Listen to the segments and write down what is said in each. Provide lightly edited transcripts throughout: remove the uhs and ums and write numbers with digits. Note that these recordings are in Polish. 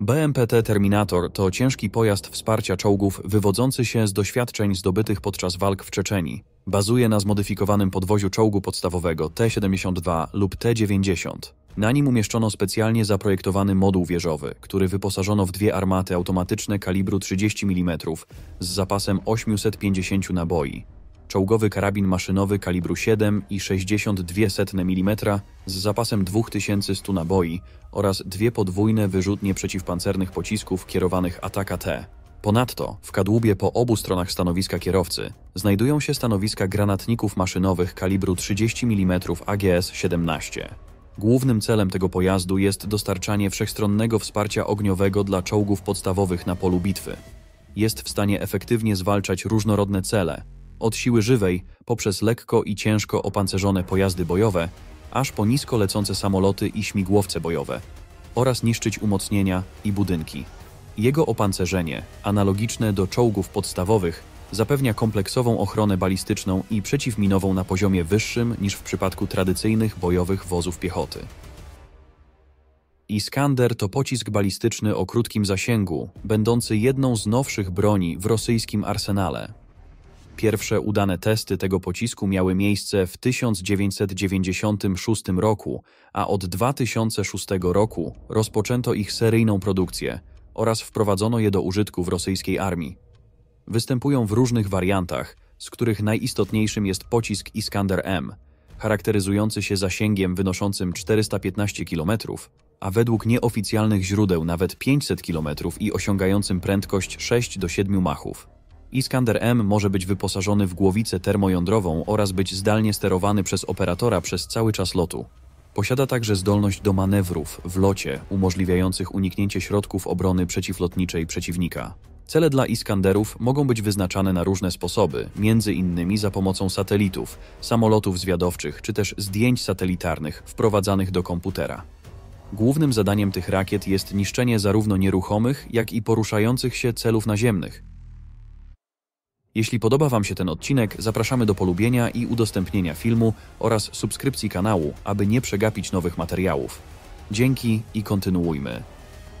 BMPT Terminator to ciężki pojazd wsparcia czołgów wywodzący się z doświadczeń zdobytych podczas walk w Czeczenii. Bazuje na zmodyfikowanym podwoziu czołgu podstawowego T-72 lub T-90. Na nim umieszczono specjalnie zaprojektowany moduł wieżowy, który wyposażono w dwie armaty automatyczne kalibru 30 mm z zapasem 850 naboi. Czołgowy karabin maszynowy kalibru 7,62 mm z zapasem 2100 naboi oraz dwie podwójne wyrzutnie przeciwpancernych pocisków kierowanych Ataka-T. Ponadto w kadłubie po obu stronach stanowiska kierowcy znajdują się stanowiska granatników maszynowych kalibru 30 mm AGS-17. Głównym celem tego pojazdu jest dostarczanie wszechstronnego wsparcia ogniowego dla czołgów podstawowych na polu bitwy. Jest w stanie efektywnie zwalczać różnorodne cele, od siły żywej poprzez lekko i ciężko opancerzone pojazdy bojowe, aż po nisko lecące samoloty i śmigłowce bojowe, oraz niszczyć umocnienia i budynki. Jego opancerzenie, analogiczne do czołgów podstawowych, zapewnia kompleksową ochronę balistyczną i przeciwminową na poziomie wyższym niż w przypadku tradycyjnych bojowych wozów piechoty. Iskander to pocisk balistyczny o krótkim zasięgu, będący jedną z nowszych broni w rosyjskim arsenale. Pierwsze udane testy tego pocisku miały miejsce w 1996 roku, a od 2006 roku rozpoczęto ich seryjną produkcję oraz wprowadzono je do użytku w rosyjskiej armii. Występują w różnych wariantach, z których najistotniejszym jest pocisk Iskander-M, charakteryzujący się zasięgiem wynoszącym 415 km, a według nieoficjalnych źródeł nawet 500 km i osiągającym prędkość 6 do 7 machów. Iskander-M może być wyposażony w głowicę termojądrową oraz być zdalnie sterowany przez operatora przez cały czas lotu. Posiada także zdolność do manewrów w locie umożliwiających uniknięcie środków obrony przeciwlotniczej przeciwnika. Cele dla Iskanderów mogą być wyznaczane na różne sposoby, między innymi za pomocą satelitów, samolotów zwiadowczych czy też zdjęć satelitarnych wprowadzanych do komputera. Głównym zadaniem tych rakiet jest niszczenie zarówno nieruchomych, jak i poruszających się celów naziemnych. Jeśli podoba Wam się ten odcinek, zapraszamy do polubienia i udostępnienia filmu oraz subskrypcji kanału, aby nie przegapić nowych materiałów. Dzięki i kontynuujmy.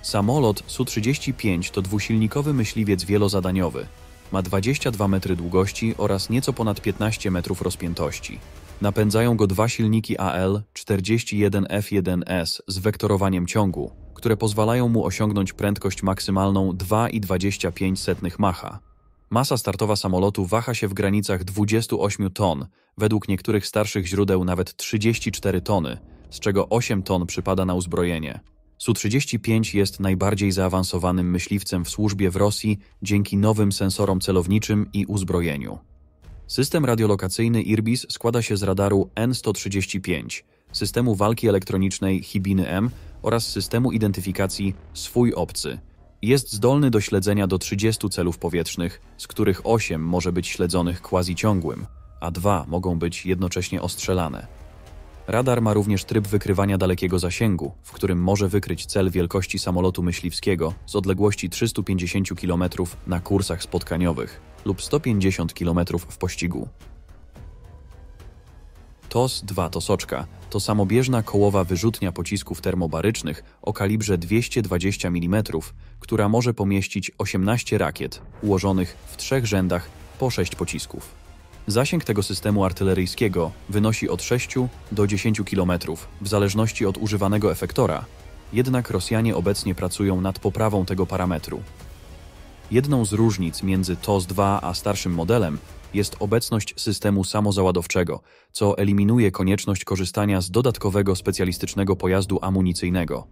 Samolot Su-35 to dwusilnikowy myśliwiec wielozadaniowy. Ma 22 metry długości oraz nieco ponad 15 metrów rozpiętości. Napędzają go dwa silniki AL-41F1S z wektorowaniem ciągu, które pozwalają mu osiągnąć prędkość maksymalną 2,25 Macha. Masa startowa samolotu waha się w granicach 28 ton, według niektórych starszych źródeł nawet 34 tony, z czego 8 ton przypada na uzbrojenie. Su-35 jest najbardziej zaawansowanym myśliwcem w służbie w Rosji dzięki nowym sensorom celowniczym i uzbrojeniu. System radiolokacyjny Irbis składa się z radaru N-135, systemu walki elektronicznej Hibiny-M oraz systemu identyfikacji Swój Obcy. Jest zdolny do śledzenia do 30 celów powietrznych, z których 8 może być śledzonych quasi-ciągłym, a 2 mogą być jednocześnie ostrzelane. Radar ma również tryb wykrywania dalekiego zasięgu, w którym może wykryć cel wielkości samolotu myśliwskiego z odległości 350 km na kursach spotkaniowych lub 150 km w pościgu. TOS-2 to soczka, to samobieżna kołowa wyrzutnia pocisków termobarycznych o kalibrze 220 mm, która może pomieścić 18 rakiet, ułożonych w 3 rzędach po 6 pocisków. Zasięg tego systemu artyleryjskiego wynosi od 6 do 10 km, w zależności od używanego efektora, jednak Rosjanie obecnie pracują nad poprawą tego parametru. Jedną z różnic między TOS-2 a starszym modelem jest obecność systemu samozaładowczego, co eliminuje konieczność korzystania z dodatkowego specjalistycznego pojazdu amunicyjnego.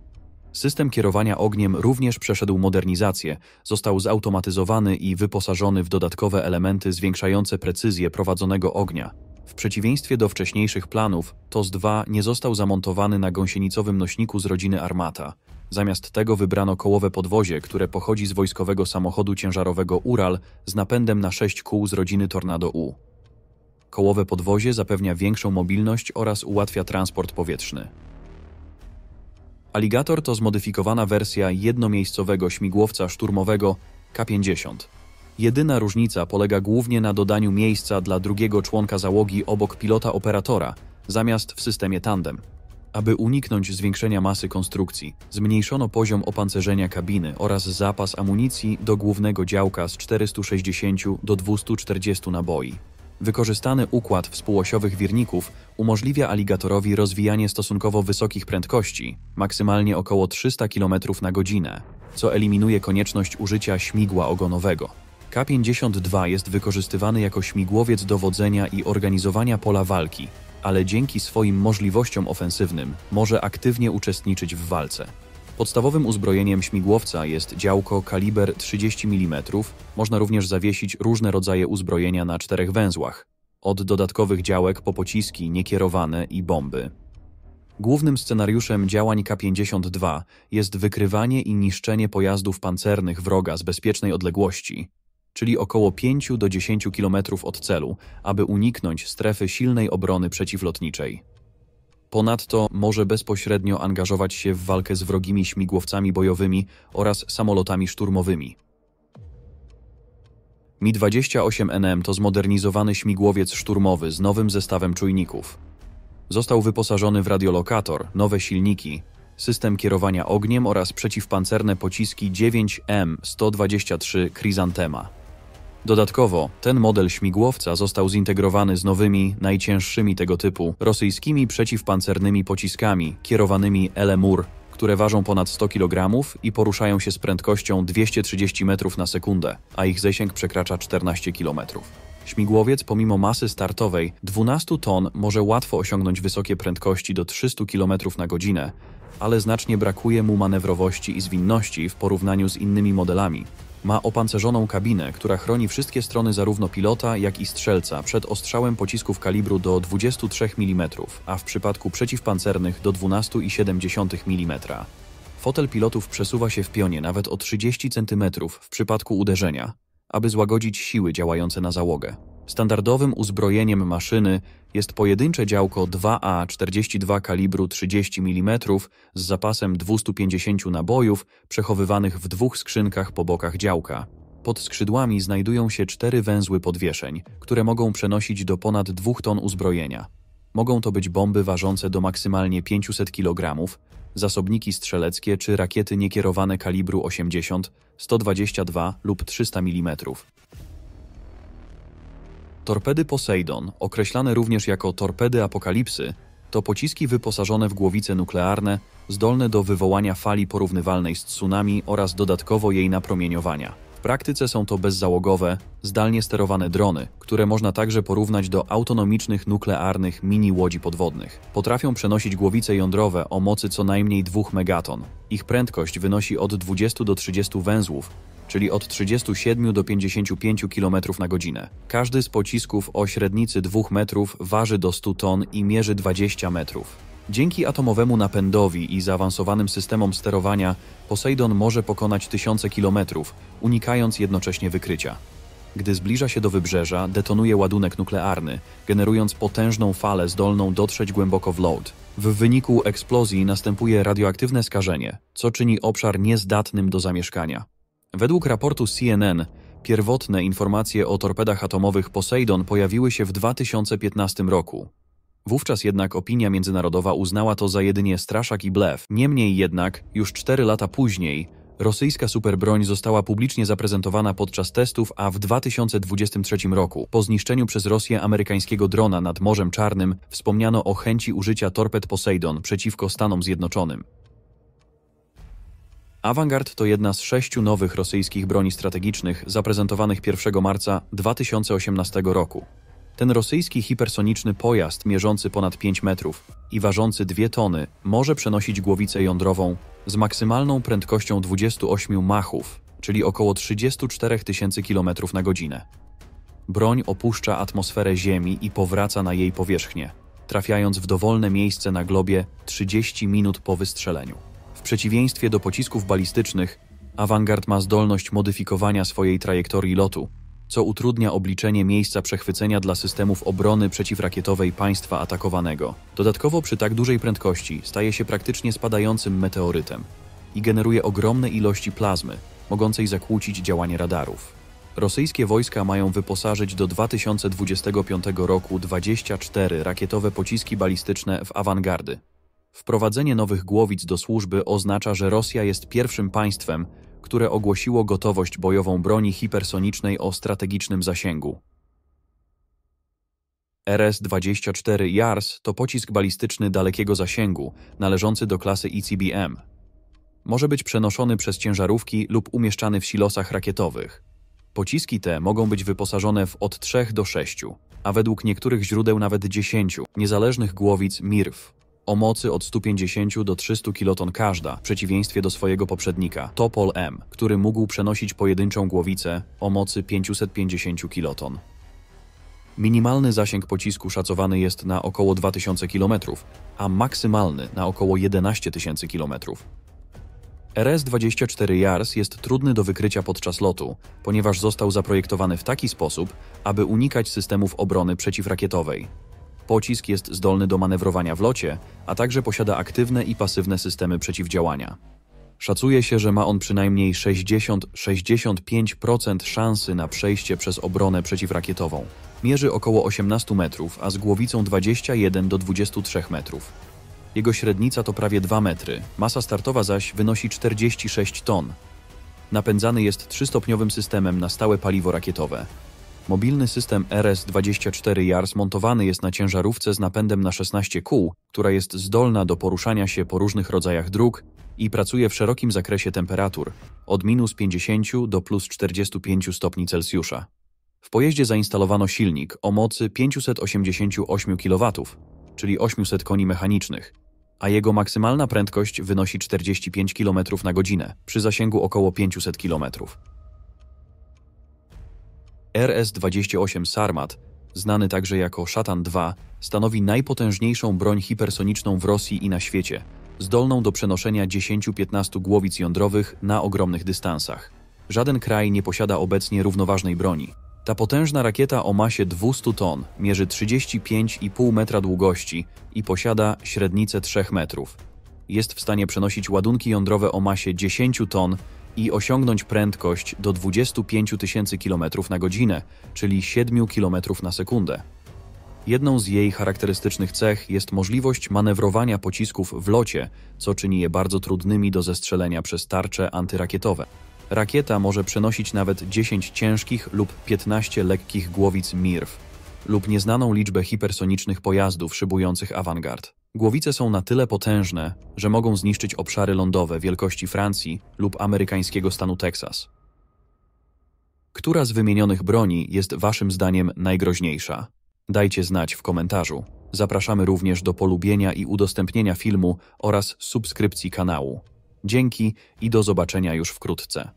System kierowania ogniem również przeszedł modernizację, został zautomatyzowany i wyposażony w dodatkowe elementy zwiększające precyzję prowadzonego ognia. W przeciwieństwie do wcześniejszych planów, TOS-2 nie został zamontowany na gąsienicowym nośniku z rodziny Armata. Zamiast tego wybrano kołowe podwozie, które pochodzi z wojskowego samochodu ciężarowego Ural z napędem na 6 kół z rodziny Tornado U. Kołowe podwozie zapewnia większą mobilność oraz ułatwia transport powietrzny. Alligator to zmodyfikowana wersja jednomiejscowego śmigłowca szturmowego K-50. Jedyna różnica polega głównie na dodaniu miejsca dla drugiego członka załogi obok pilota-operatora, zamiast w systemie tandem. Aby uniknąć zwiększenia masy konstrukcji, zmniejszono poziom opancerzenia kabiny oraz zapas amunicji do głównego działka z 460 do 240 naboi. Wykorzystany układ współosiowych wirników umożliwia aligatorowi rozwijanie stosunkowo wysokich prędkości, maksymalnie około 300 km na godzinę, co eliminuje konieczność użycia śmigła ogonowego. K-52 jest wykorzystywany jako śmigłowiec dowodzenia i organizowania pola walki, ale dzięki swoim możliwościom ofensywnym może aktywnie uczestniczyć w walce. Podstawowym uzbrojeniem śmigłowca jest działko kaliber 30 mm. Można również zawiesić różne rodzaje uzbrojenia na 4 węzłach, od dodatkowych działek po pociski niekierowane i bomby. Głównym scenariuszem działań K-52 jest wykrywanie i niszczenie pojazdów pancernych wroga z bezpiecznej odległości, czyli około 5 do 10 km od celu, aby uniknąć strefy silnej obrony przeciwlotniczej. Ponadto może bezpośrednio angażować się w walkę z wrogimi śmigłowcami bojowymi oraz samolotami szturmowymi. Mi-28NM to zmodernizowany śmigłowiec szturmowy z nowym zestawem czujników. Został wyposażony w radiolokator, nowe silniki, system kierowania ogniem oraz przeciwpancerne pociski 9M123 Chrysanthema. Dodatkowo, ten model śmigłowca został zintegrowany z nowymi, najcięższymi tego typu, rosyjskimi przeciwpancernymi pociskami kierowanymi LMUR, które ważą ponad 100 kg i poruszają się z prędkością 230 metrów na sekundę, a ich zasięg przekracza 14 km. Śmigłowiec pomimo masy startowej 12 ton może łatwo osiągnąć wysokie prędkości do 300 km na godzinę, ale znacznie brakuje mu manewrowości i zwinności w porównaniu z innymi modelami. Ma opancerzoną kabinę, która chroni wszystkie strony zarówno pilota, jak i strzelca przed ostrzałem pocisków kalibru do 23 mm, a w przypadku przeciwpancernych do 12,7 mm. Fotel pilotów przesuwa się w pionie nawet o 30 cm w przypadku uderzenia, aby złagodzić siły działające na załogę. Standardowym uzbrojeniem maszyny jest pojedyncze działko 2A42 kalibru 30 mm z zapasem 250 nabojów przechowywanych w 2 skrzynkach po bokach działka. Pod skrzydłami znajdują się 4 węzły podwieszeń, które mogą przenosić do ponad 2 ton uzbrojenia. Mogą to być bomby ważące do maksymalnie 500 kg, zasobniki strzeleckie czy rakiety niekierowane kalibru 80, 122 lub 300 mm. Torpedy Poseidon, określane również jako torpedy apokalipsy, to pociski wyposażone w głowice nuklearne, zdolne do wywołania fali porównywalnej z tsunami oraz dodatkowo jej napromieniowania. W praktyce są to bezzałogowe, zdalnie sterowane drony, które można także porównać do autonomicznych nuklearnych mini-łodzi podwodnych. Potrafią przenosić głowice jądrowe o mocy co najmniej 2 megaton. Ich prędkość wynosi od 20 do 30 węzłów, czyli od 37 do 55 km na godzinę. Każdy z pocisków o średnicy 2 metrów waży do 100 ton i mierzy 20 metrów. Dzięki atomowemu napędowi i zaawansowanym systemom sterowania Poseidon może pokonać tysiące kilometrów, unikając jednocześnie wykrycia. Gdy zbliża się do wybrzeża, detonuje ładunek nuklearny, generując potężną falę zdolną dotrzeć głęboko w lód. W wyniku eksplozji następuje radioaktywne skażenie, co czyni obszar niezdatnym do zamieszkania. Według raportu CNN, pierwotne informacje o torpedach atomowych Poseidon pojawiły się w 2015 roku. Wówczas jednak opinia międzynarodowa uznała to za jedynie straszak i blef. Niemniej jednak, już 4 lata później, rosyjska superbroń została publicznie zaprezentowana podczas testów, a w 2023 roku, po zniszczeniu przez Rosję amerykańskiego drona nad Morzem Czarnym, wspomniano o chęci użycia torped Poseidon przeciwko Stanom Zjednoczonym. Avangard to jedna z 6 nowych rosyjskich broni strategicznych zaprezentowanych 1 marca 2018 roku. Ten rosyjski hipersoniczny pojazd mierzący ponad 5 metrów i ważący 2 tony może przenosić głowicę jądrową z maksymalną prędkością 28 machów, czyli około 34 000 km na godzinę. Broń opuszcza atmosferę Ziemi i powraca na jej powierzchnię, trafiając w dowolne miejsce na globie 30 minut po wystrzeleniu. W przeciwieństwie do pocisków balistycznych, Avangard ma zdolność modyfikowania swojej trajektorii lotu, co utrudnia obliczenie miejsca przechwycenia dla systemów obrony przeciwrakietowej państwa atakowanego. Dodatkowo przy tak dużej prędkości staje się praktycznie spadającym meteorytem i generuje ogromne ilości plazmy, mogącej zakłócić działanie radarów. Rosyjskie wojska mają wyposażyć do 2025 roku 24 rakietowe pociski balistyczne w Avangardy. Wprowadzenie nowych głowic do służby oznacza, że Rosja jest pierwszym państwem, które ogłosiło gotowość bojową broni hipersonicznej o strategicznym zasięgu. RS-24 JARS to pocisk balistyczny dalekiego zasięgu, należący do klasy ICBM. Może być przenoszony przez ciężarówki lub umieszczany w silosach rakietowych. Pociski te mogą być wyposażone w od 3 do 6, a według niektórych źródeł nawet 10 niezależnych głowic MIRV o mocy od 150 do 300 kiloton każda, w przeciwieństwie do swojego poprzednika Topol-M, który mógł przenosić pojedynczą głowicę o mocy 550 kiloton. Minimalny zasięg pocisku szacowany jest na około 2000 km, a maksymalny na około 11 000 km. RS-24 JARS jest trudny do wykrycia podczas lotu, ponieważ został zaprojektowany w taki sposób, aby unikać systemów obrony przeciwrakietowej. Pocisk jest zdolny do manewrowania w locie, a także posiada aktywne i pasywne systemy przeciwdziałania. Szacuje się, że ma on przynajmniej 60–65% szansy na przejście przez obronę przeciwrakietową. Mierzy około 18 metrów, a z głowicą 21 do 23 metrów. Jego średnica to prawie 2 metry, masa startowa zaś wynosi 46 ton. Napędzany jest 3-stopniowym systemem na stałe paliwo rakietowe. Mobilny system RS-24 JARS montowany jest na ciężarówce z napędem na 16 kół, która jest zdolna do poruszania się po różnych rodzajach dróg i pracuje w szerokim zakresie temperatur, od -50 do +45 stopni Celsjusza. W pojeździe zainstalowano silnik o mocy 588 kW, czyli 800 koni mechanicznych, a jego maksymalna prędkość wynosi 45 km na godzinę, przy zasięgu około 500 km. RS-28 Sarmat, znany także jako Szatan II, stanowi najpotężniejszą broń hipersoniczną w Rosji i na świecie, zdolną do przenoszenia 10–15 głowic jądrowych na ogromnych dystansach. Żaden kraj nie posiada obecnie równoważnej broni. Ta potężna rakieta o masie 200 ton mierzy 35,5 metra długości i posiada średnicę 3 metrów. Jest w stanie przenosić ładunki jądrowe o masie 10 ton i osiągnąć prędkość do 25 000 km na godzinę, czyli 7 km na sekundę. Jedną z jej charakterystycznych cech jest możliwość manewrowania pocisków w locie, co czyni je bardzo trudnymi do zestrzelenia przez tarcze antyrakietowe. Rakieta może przenosić nawet 10 ciężkich lub 15 lekkich głowic MIRV lub nieznaną liczbę hipersonicznych pojazdów szybujących awangard. Głowice są na tyle potężne, że mogą zniszczyć obszary lądowe wielkości Francji lub amerykańskiego stanu Teksas. Która z wymienionych broni jest waszym zdaniem najgroźniejsza? Dajcie znać w komentarzu. Zapraszamy również do polubienia i udostępnienia filmu oraz subskrypcji kanału. Dzięki i do zobaczenia już wkrótce.